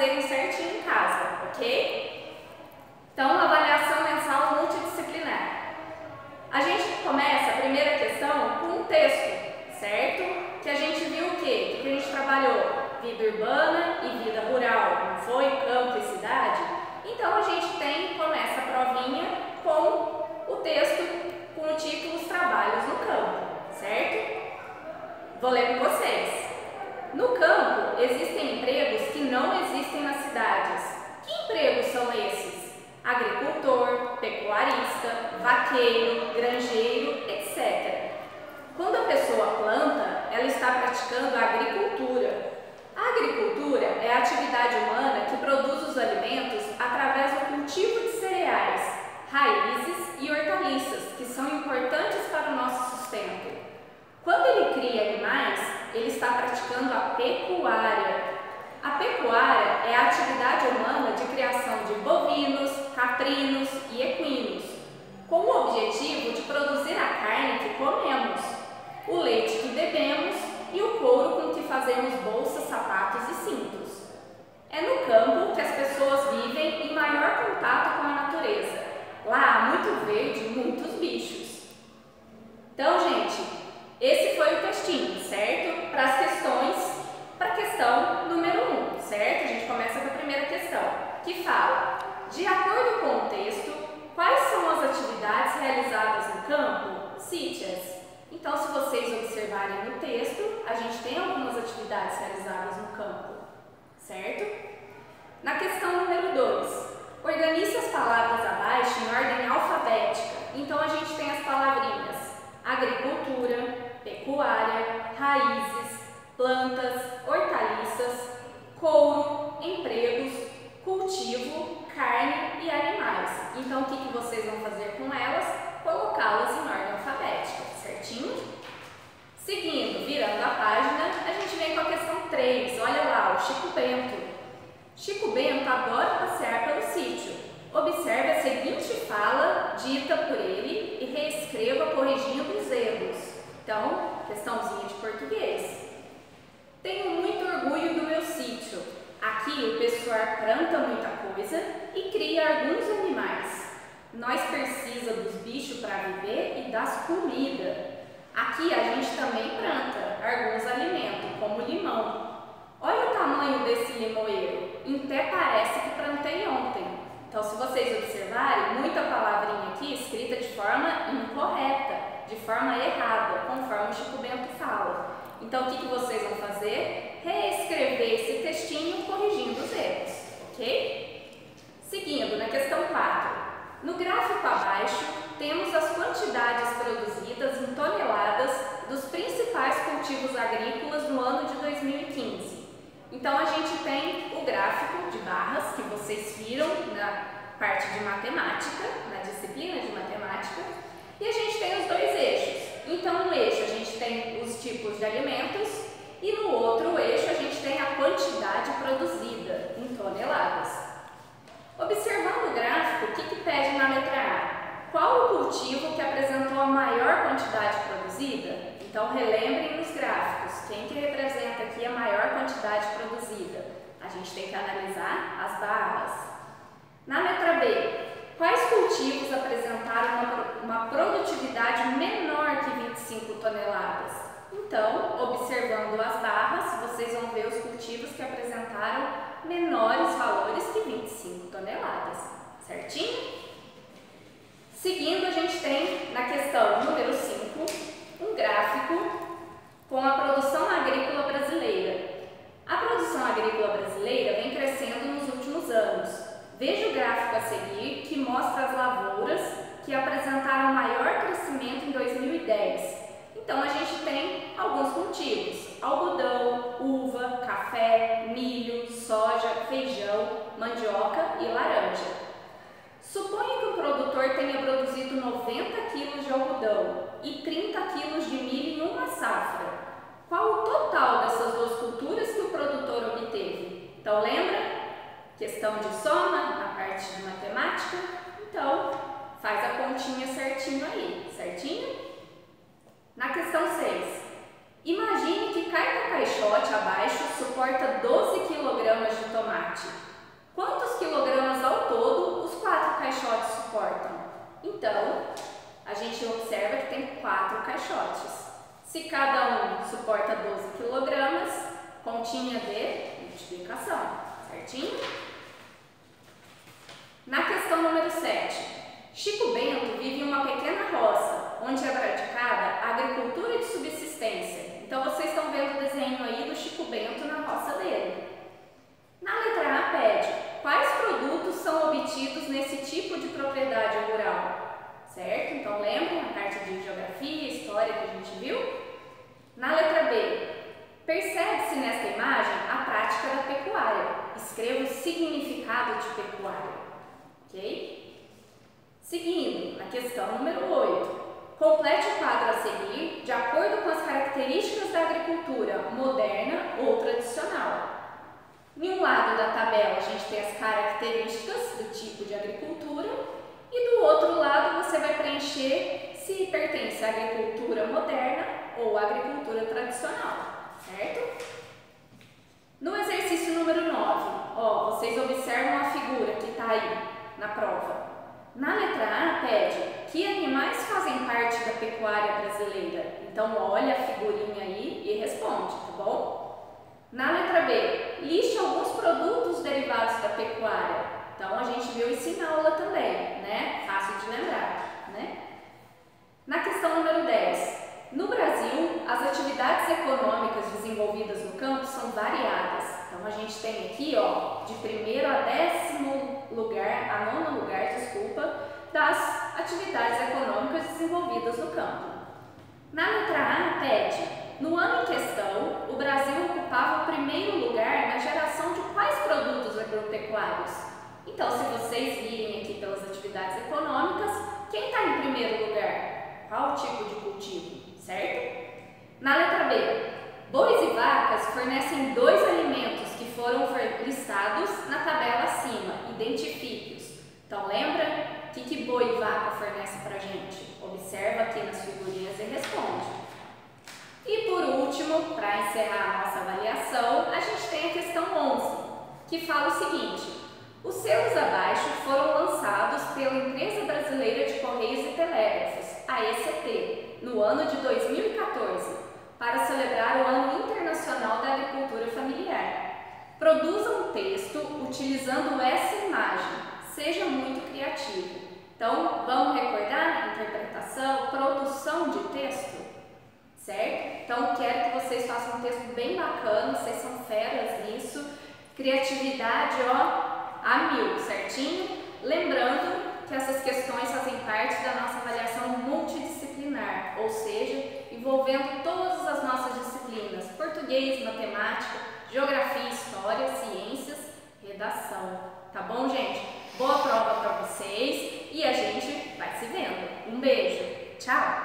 fazerem certinho em casa, ok? Então, avaliação mensal multidisciplinar. A gente começa a primeira questão com um texto, certo? Que a gente viu o quê? Que a gente trabalhou vida urbana e vida rural, não foi? Campo e cidade. Então, a gente começa a provinha com o texto com o título Os Trabalhos no Campo, certo? Vou ler com vocês. No campo, existem empregos que não existem nas cidades. Que empregos são esses? Agricultor, pecuarista, vaqueiro, granjeiro, etc. Quando a pessoa planta, ela está praticando a agricultura. A agricultura é a atividade humana que produz os alimentos através do cultivo de cereais, raízes e hortaliças, que são importantes para o nosso sustento. Quando ele cria animais, ele está praticando a pecuária. A pecuária é a atividade humana de criação de bovinos, caprinos e equinos, com o objetivo de produzir a carne que comemos, o leite que bebemos e o couro com que fazemos bolsas, sapatos e cintos. É no campo que as pessoas vivem em maior contato com a natureza. Lá há muito verde e muitos bichos. Então, gente, esse foi o textinho, certo? Para as questões, para a questão número 1, certo? A gente começa com a primeira questão, que fala: de acordo com o texto, quais são as atividades realizadas no campo? Cite-as. Então, se vocês observarem no texto, a gente tem algumas atividades realizadas no campo, certo? Na questão número 2, organize as palavras abaixo em ordem alfabética. Então, a gente tem as palavrinhas agricultura, pecuária, raízes, plantas, hortaliças, couro, empregos, cultivo, carne e animais. Então, o que vocês vão fazer com elas? Colocá-las em ordem alfabética, certinho? Seguindo, virando a página, a gente vem com a questão 3. Olha lá, o Chico Bento. Chico Bento adora passear pelo sítio. Observe a seguinte fala dita por ele e reescreva corrigindo os erros. Então, questãozinha de português. Tenho muito orgulho do meu sítio. Aqui o pessoal planta muita coisa e cria alguns animais. Nós precisamos dos bichos para viver e das comidas. Aqui a gente também planta alguns alimentos, como limão. Olha o tamanho desse limoeiro. Até parece que plantei ontem. Então, se vocês observarem, muita palavrinha aqui escrita de forma incorreta, de forma errada, conforme o Chico Bento fala. Então, o que vocês vão fazer? Reescrever esse textinho corrigindo os erros, ok? Seguindo, na questão 4. No gráfico abaixo, temos as quantidades produzidas em toneladas dos principais cultivos agrícolas no ano de 2015. Então, a gente tem o gráfico de barras, que vocês viram na parte de matemática, na disciplina de matemática, e a gente tem os dois eixos. Então, no eixo a gente tem os tipos de alimentos e no outro eixo a gente tem a quantidade produzida em toneladas. Observando o gráfico, o que pede na letra A? Qual o cultivo que apresentou a maior quantidade produzida? Então, relembrem nos gráficos, quem que representa aqui a maior quantidade produzida? A gente tem que analisar as barras. Na letra B, quais cultivos apresentaram uma produtividade menor que 25 toneladas? Então, observando as barras, vocês vão ver os cultivos que apresentaram menores valores que 25 toneladas, certinho? Seguindo, a gente tem na questão número 5, um gráfico com a produção agrícola brasileira. A produção agrícola brasileira vem crescendo nos últimos anos. Veja o gráfico a seguir, que mostra as lavouras que apresentaram maior crescimento em 2010. Então, a gente tem alguns cultivos: algodão, uva, café, milho, soja, feijão, mandioca e laranja. Suponha que o produtor tenha produzido 90 kg de algodão e 30 kg de milho em uma safra. Qual o total dessas duas culturas que o produtor obteve? Então, lembra? Questão de soma, a parte de matemática. Então, faz a continha certinho aí, certinho? Na questão 6, imagine que cada caixote abaixo suporta 12 kg de tomate. Se cada um suporta 12 kg, continha de multiplicação, certinho? Na questão número 7, Chico Bento vive em uma pequena roça, onde é praticada a agricultura de subsistência. Então, vocês estão vendo o desenho aí do Chico Bento na roça dele. Na letra A pede, quais produtos são obtidos nesse tipo de propriedade rural? Certo? Então, lembram a parte de geografia e história que a gente viu? Na letra B, percebe-se nesta imagem a prática da pecuária. Escreva o significado de pecuária. Ok? Seguindo, na questão número 8. Complete o quadro a seguir de acordo com as características da agricultura moderna ou tradicional. Em um lado da tabela, a gente tem as características do tipo de agricultura e do outro lado você vai preencher se pertence à agricultura moderna ou à agricultura tradicional, certo? No exercício número 9, vocês observam a figura que está aí na prova. Na letra A pede que animais fazem parte da pecuária brasileira. Então olha a figurinha aí e responde, tá bom? Na letra B, liste alguns produtos derivados da pecuária. Então a gente viu isso em aula também, né? Fácil de lembrar, né? Na questão número 10, no Brasil, as atividades econômicas desenvolvidas no campo são variadas. Então, a gente tem aqui, de primeiro a 10º lugar, a 9º lugar, das atividades econômicas desenvolvidas no campo. Na letra A, pede, no ano em questão, o Brasil ocupava o primeiro lugar na geração de quais produtos agropecuários? Então, se vocês virem aqui pelas atividades econômicas, quem está em primeiro lugar? Qual tipo de cultivo? Certo? Na letra B, bois e vacas fornecem 2 alimentos que foram listados na tabela acima. Identifique-os. Então, lembra o que boi e vaca fornece para a gente? Observa aqui nas figurinhas e responde. E por último, para encerrar a nossa avaliação, a gente tem a questão 11, que fala o seguinte: os selos abaixo foram lançados pela Empresa Brasileira de Correios e Telégrafos, a ECT, no ano de 2014, para celebrar o Ano Internacional da Agricultura Familiar. Produza um texto utilizando essa imagem. Seja muito criativo. Então, vamos recordar? Interpretação, produção de texto, certo? Então, quero que vocês façam um texto bem bacana, vocês são feras nisso. Criatividade, a 1000, certinho? Lembrando que essas questões fazem parte da nossa avaliação multidisciplinar, ou seja, envolvendo todas as nossas disciplinas: português, matemática, geografia, história, ciências, redação. Tá bom, gente? Boa prova para vocês e a gente vai se vendo. Um beijo. Tchau!